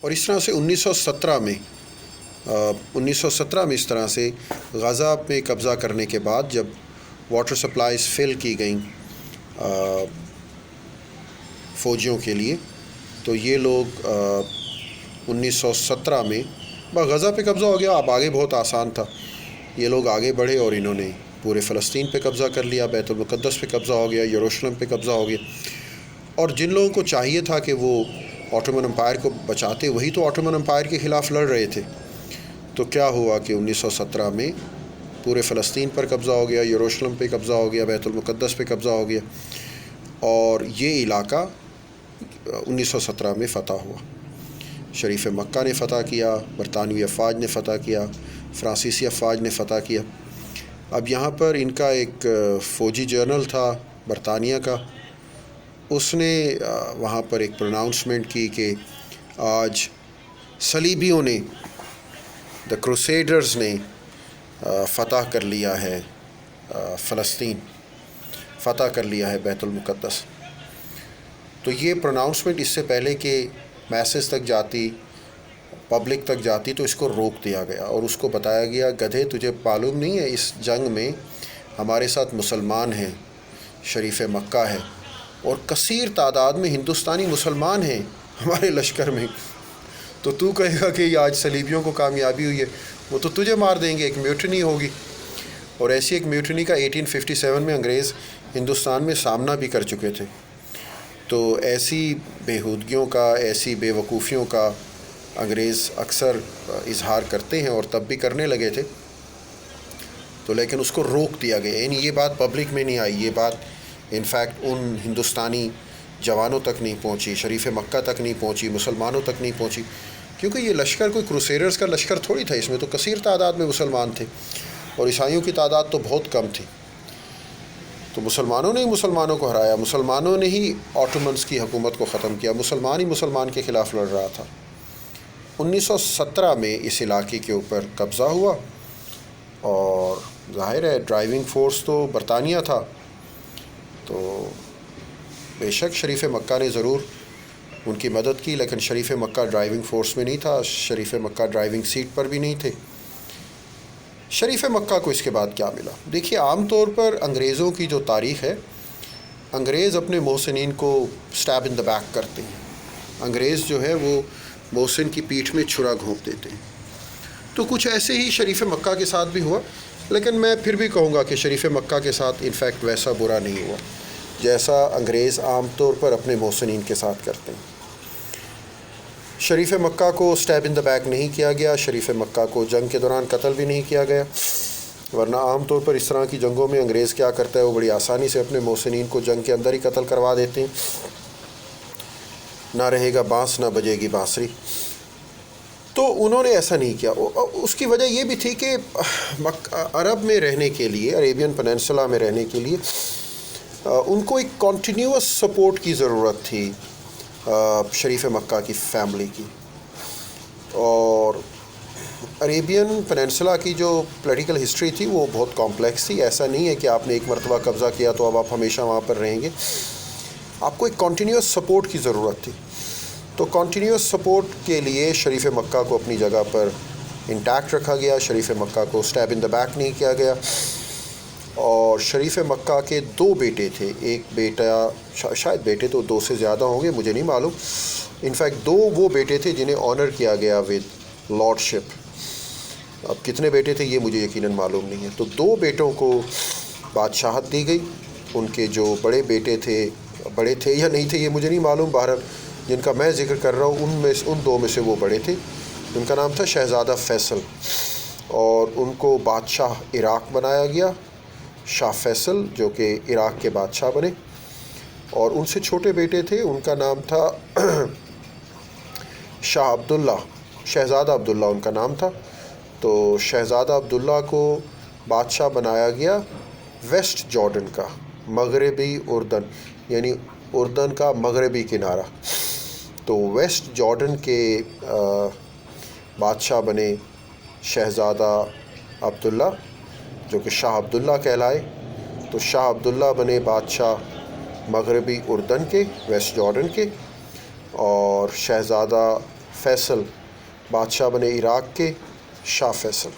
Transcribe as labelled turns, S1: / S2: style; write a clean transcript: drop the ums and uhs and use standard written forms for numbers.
S1: اور اس طرح سے 1917 میں اس طرح سے غزہ پہ قبضہ کرنے کے بعد جب واٹر سپلائز فل کی گئیں فوجیوں کے لیے، تو یہ لوگ 1917 میں غزہ پہ قبضہ ہو گیا. اب آگے بہت آسان تھا، یہ لوگ آگے بڑھے اور انہوں نے پورے فلسطین پہ قبضہ کر لیا، بیت المقدس پہ قبضہ ہو گیا، یروشلم پہ قبضہ ہو گیا. اور جن لوگوں کو چاہیے تھا کہ وہ آٹومن امپائر کو بچاتے، وہی تو آٹومن امپائر کے خلاف لڑ رہے تھے. تو کیا ہوا کہ 1917 میں پورے فلسطین پر قبضہ ہو گیا، یروشلم پہ قبضہ ہو گیا، بیت المقدس پہ قبضہ ہو گیا، اور یہ علاقہ 1917 میں فتح ہوا. شریف مکہ نے فتح کیا، برطانوی افواج نے فتح کیا، فرانسیسی افواج نے فتح کیا. اب یہاں پر ان کا ایک فوجی جنرل تھا برطانیہ کا، اس نے وہاں پر ایک پروناؤنسمنٹ کی کہ آج صلیبیوں نے، دا کروسیڈرز نے فتح کر لیا ہے فلسطین، فتح کر لیا ہے بیت المقدس. تو یہ پروناؤنسمنٹ اس سے پہلے کہ میسز تک جاتی، پبلک تک جاتی، تو اس کو روک دیا گیا اور اس کو بتایا گیا گدھے تجھے معلوم نہیں ہے اس جنگ میں ہمارے ساتھ مسلمان ہیں، شریف مکہ ہے، اور کثیر تعداد میں ہندوستانی مسلمان ہیں ہمارے لشکر میں. تو کہے گا کہ یہ آج صلیبیوں کو کامیابی ہوئی ہے، وہ تو تجھے مار دیں گے، ایک میوٹنی ہوگی. اور ایسی ایک میوٹنی کا 1857 میں انگریز ہندوستان میں سامنا بھی کر چکے تھے. تو ایسی بےہودگیوں کا، ایسی بے وقوفیوں کا انگریز اکثر اظہار کرتے ہیں اور تب بھی کرنے لگے تھے. تو لیکن اس کو روک دیا گیا، یعنی یہ بات پبلک میں نہیں آئی، یہ بات انفیکٹ ان ہندوستانی جوانوں تک نہیں پہنچی، شریف مکہ تک نہیں پہنچی، مسلمانوں تک نہیں پہنچی، کیونکہ یہ لشکر کوئی کروسیڈرز کا لشکر تھوڑی تھا، اس میں تو کثیر تعداد میں مسلمان تھے اور عیسائیوں کی تعداد تو بہت کم تھی. تو مسلمانوں نے ہی مسلمانوں کو ہرایا، مسلمانوں نے ہی آٹومنس کی حکومت کو ختم کیا، مسلمان ہی مسلمان کے خلاف لڑ رہا تھا. 1917 میں اس علاقے کے اوپر قبضہ ہوا، اور ظاہر ہے ڈرائیونگ فورس تو برطانیہ تھا. تو بے شک شریف مکہ نے ضرور ان کی مدد کی، لیکن شریف مکہ ڈرائیونگ فورس میں نہیں تھا، شریف مکہ ڈرائیونگ سیٹ پر بھی نہیں تھے. شریف مکہ کو اس کے بعد کیا ملا؟ دیکھیے، عام طور پر انگریزوں کی جو تاریخ ہے، انگریز اپنے محسنین کو سٹیب ان دا بیک کرتے ہیں. انگریز جو ہے وہ محسن کی پیٹھ میں چھرا گھونپ دیتے ہیں. تو کچھ ایسے ہی شریف مکہ کے ساتھ بھی ہوا، لیکن میں پھر بھی کہوں گا کہ شریف مکہ کے ساتھ انفیکٹ ویسا برا نہیں ہوا جیسا انگریز عام طور پر اپنے محسنین کے ساتھ کرتے ہیں. شریف مکہ کو سٹیب ان دا بیک نہیں کیا گیا، شریف مکہ کو جنگ کے دوران قتل بھی نہیں کیا گیا، ورنہ عام طور پر اس طرح کی جنگوں میں انگریز کیا کرتا ہے، وہ بڑی آسانی سے اپنے محسنین کو جنگ کے اندر ہی قتل کروا دیتے ہیں. نہ رہے گا بانس نہ بجے گی بانسری. تو انہوں نے ایسا نہیں کیا. اس کی وجہ یہ بھی تھی کہ عرب میں رہنے کے لیے، عریبین پیننسولا میں رہنے کے لیے ان کو ایک کنٹینیوس سپورٹ کی ضرورت تھی شریف مکہ کی فیملی کی. اور عریبین پیننسولا کی جو پولیٹیکل ہسٹری تھی وہ بہت کمپلیکس تھی. ایسا نہیں ہے کہ آپ نے ایک مرتبہ قبضہ کیا تو اب آپ ہمیشہ وہاں پر رہیں گے. آپ کو ایک کنٹینیوس سپورٹ کی ضرورت تھی. تو کنٹینیوس سپورٹ کے لیے شریف مکہ کو اپنی جگہ پر انٹیکٹ رکھا گیا، شریف مکہ کو سٹیب ان دا بیک نہیں کیا گیا. اور شریف مکہ کے 2 بیٹے تھے، ایک بیٹا، شاید بیٹے تو 2 سے زیادہ ہوں گے، مجھے نہیں معلوم. انفیکٹ 2 وہ بیٹے تھے جنہیں آنر کیا گیا ود لارڈ شپ. اب کتنے بیٹے تھے یہ مجھے یقیناً معلوم نہیں ہے. تو 2 بیٹوں کو بادشاہت دی گئی. ان کے جو بڑے بیٹے تھے، بڑے تھے یا نہیں تھے یہ مجھے نہیں معلوم، بہرحال جن کا میں ذکر کر رہا ہوں ان 2 میں سے وہ بڑے تھے. ان کا نام تھا شہزادہ فیصل، اور ان کو بادشاہ عراق بنایا گیا، شاہ فیصل، جو کہ عراق کے بادشاہ بنے. اور ان سے چھوٹے بیٹے تھے، ان کا نام تھا شاہ عبداللہ، شہزادہ عبداللہ ان کا نام تھا. تو شہزادہ عبداللہ کو بادشاہ بنایا گیا ویسٹ جارڈن کا، مغربی اردن، یعنی اردن کا مغربی کنارہ. تو ویسٹ جارڈن کے بادشاہ بنے شہزادہ عبداللہ، جو کہ شاہ عبداللہ کہلائے. تو شاہ عبداللہ بنے بادشاہ مغربی اردن کے، ویسٹ جارڈن کے. اور شہزادہ فیصل بادشاہ بنے عراق کے، شاہ فیصل۔